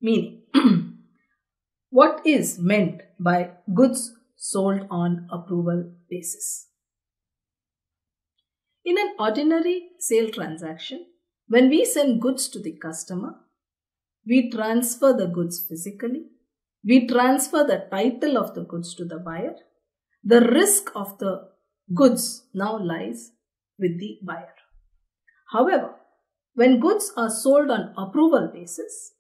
Meaning, what is meant by goods sold on approval basis? In an ordinary sale transaction, when we send goods to the customer, we transfer the goods physically, we transfer the title of the goods to the buyer. The risk of the goods now lies with the buyer. However, when goods are sold on approval basis,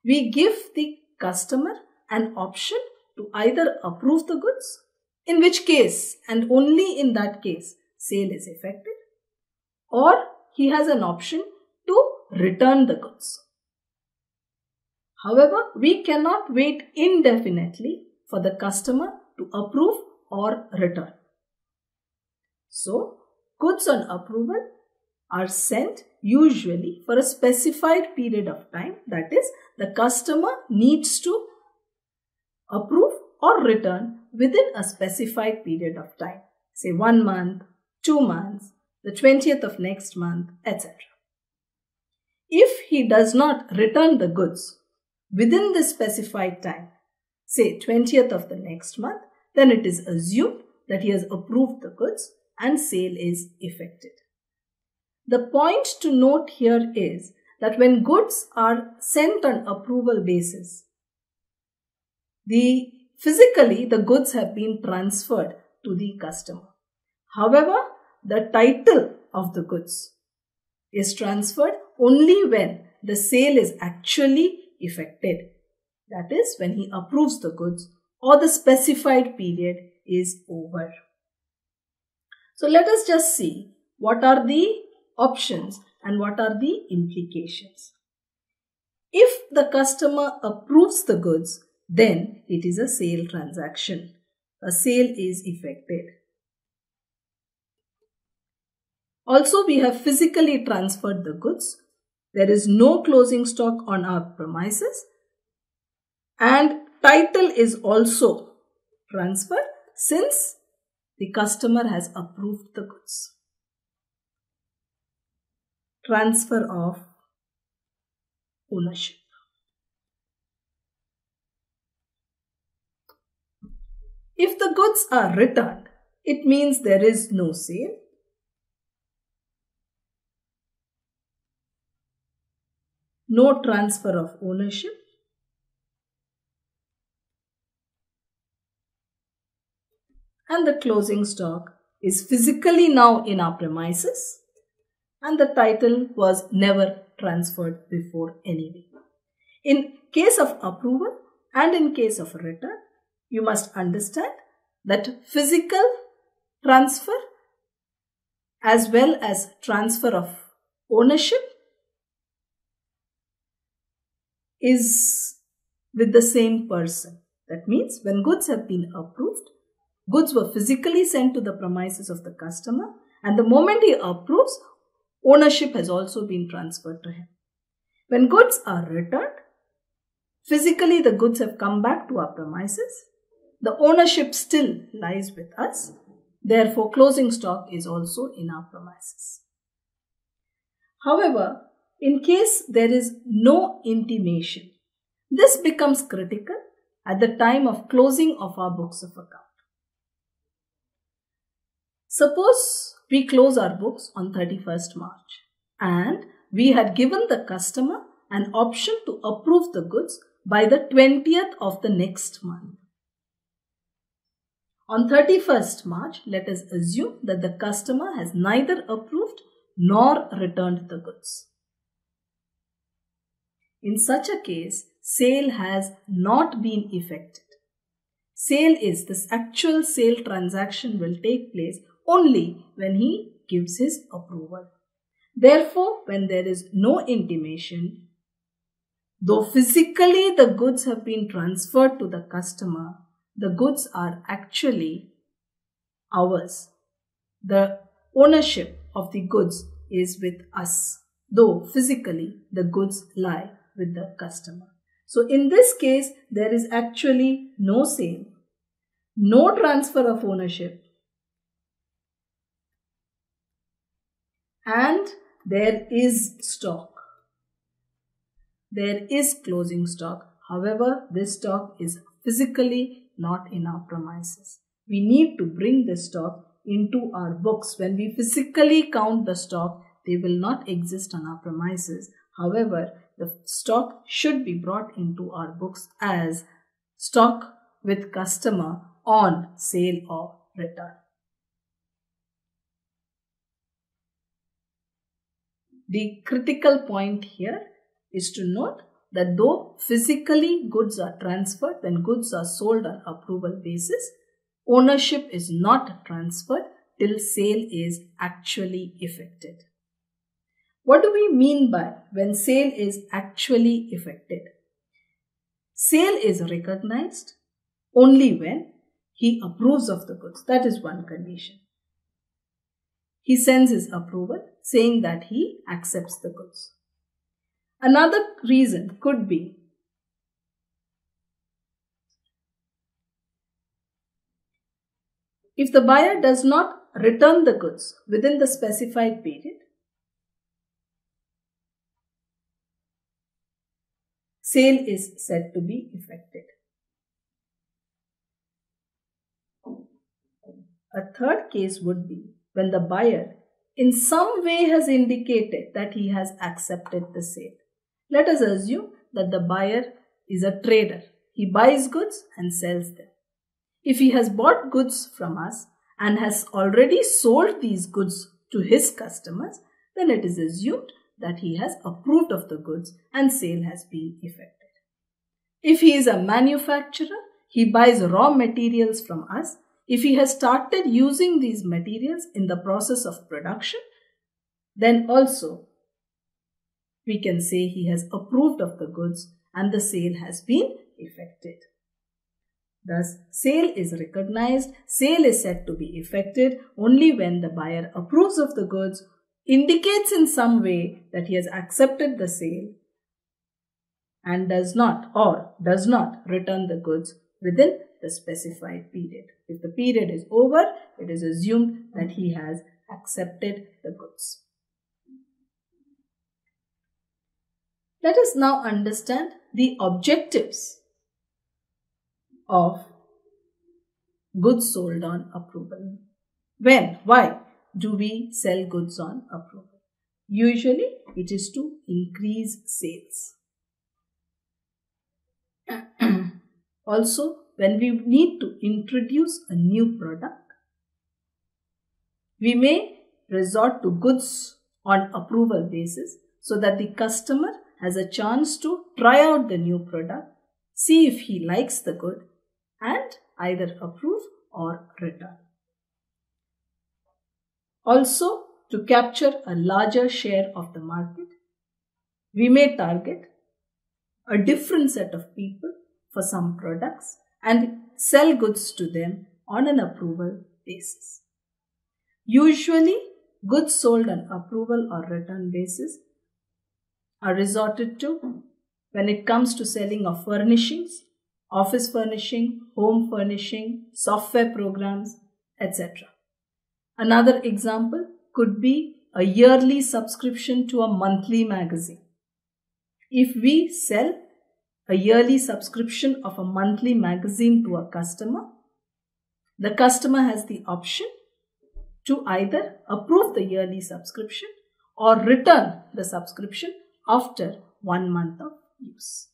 we give the customer an option to either approve the goods, in which case and only in that case sale is effected, or he has an option to return the goods. However, we cannot wait indefinitely for the customer to approve or return. So, goods on approval are sent usually for a specified period of time, that is, the customer needs to approve or return within a specified period of time, say 1 month, 2 months, the 20th of next month, etc. If he does not return the goods within this specified time, say 20th of the next month, then it is assumed that he has approved the goods and sale is effected. The point to note here is that when goods are sent on approval basis, physically the goods have been transferred to the customer. However, the title of the goods is transferred only when the sale is actually effected. That is, when he approves the goods or the specified period is over. So let us just see what are the options and what are the implications. If the customer approves the goods, then it is a sale transaction. A sale is effected. Also, we have physically transferred the goods. There is no closing stock on our premises, and title is also transferred since the customer has approved the goods. Transfer of ownership. If the goods are returned, it means there is no sale. No transfer of ownership. And the closing stock is physically now in our premises, and the title was never transferred before anyway. In case of approval and in case of return, you must understand that physical transfer as well as transfer of ownership is with the same person. That means when goods have been approved, goods were physically sent to the premises of the customer, and the moment he approves, ownership has also been transferred to him. When goods are returned, physically the goods have come back to our premises. The ownership still lies with us. Therefore, closing stock is also in our premises. However, in case there is no intimation, this becomes critical at the time of closing of our books of account. Suppose we close our books on 31st March and we had given the customer an option to approve the goods by the 20th of the next month. On 31st March, let us assume that the customer has neither approved nor returned the goods. In such a case, sale has not been effected. Sale is, this actual sale transaction will take place only when he gives his approval. Therefore, when there is no intimation, though physically the goods have been transferred to the customer, the goods are actually ours. The ownership of the goods is with us, though physically the goods lie with the customer. So in this case, there is actually no sale, no transfer of ownership, and there is stock. there is closing stock. However, this stock is physically not in our premises. We need to bring the stock into our books. When we physically count the stock, they will not exist on our premises. However, the stock should be brought into our books as stock with customer on sale or return. The critical point here is to note that though physically goods are transferred when goods are sold on approval basis, ownership is not transferred till sale is actually effected. What do we mean by when sale is actually effected? Sale is recognized only when he approves of the goods. That is one condition. He sends his approval saying that he accepts the goods. Another reason could be if the buyer does not return the goods within the specified period, sale is said to be effected. A third case would be when the buyer in some way has indicated that he has accepted the sale. Let us assume that the buyer is a trader. He buys goods and sells them. If he has bought goods from us and has already sold these goods to his customers, then it is assumed that he has approved of the goods and sale has been effected. If he is a manufacturer, he buys raw materials from us. If he has started using these materials in the process of production, then also we can say he has approved of the goods and the sale has been effected. Thus, sale is recognized, sale is said to be effected only when the buyer approves of the goods, indicates in some way that he has accepted the sale and does not return the goods within the specified period. If the period is over, it is assumed that he has accepted the goods. Let us now understand the objectives of goods sold on approval. Why do we sell goods on approval? Usually, it is to increase sales. Also, when we need to introduce a new product, we may resort to goods on approval basis so that the customer has a chance to try out the new product, see if he likes the good and either approve or return. Also, to capture a larger share of the market, we may target a different set of people for some products and sell goods to them on an approval basis. Usually, goods sold on approval or return basis are resorted to when it comes to selling of furnishings, office furnishing, home furnishing, software programs, etc. Another example could be a yearly subscription to a monthly magazine. If we sell a yearly subscription of a monthly magazine to a customer, the customer has the option to either approve the yearly subscription or return the subscription after 1 month of use.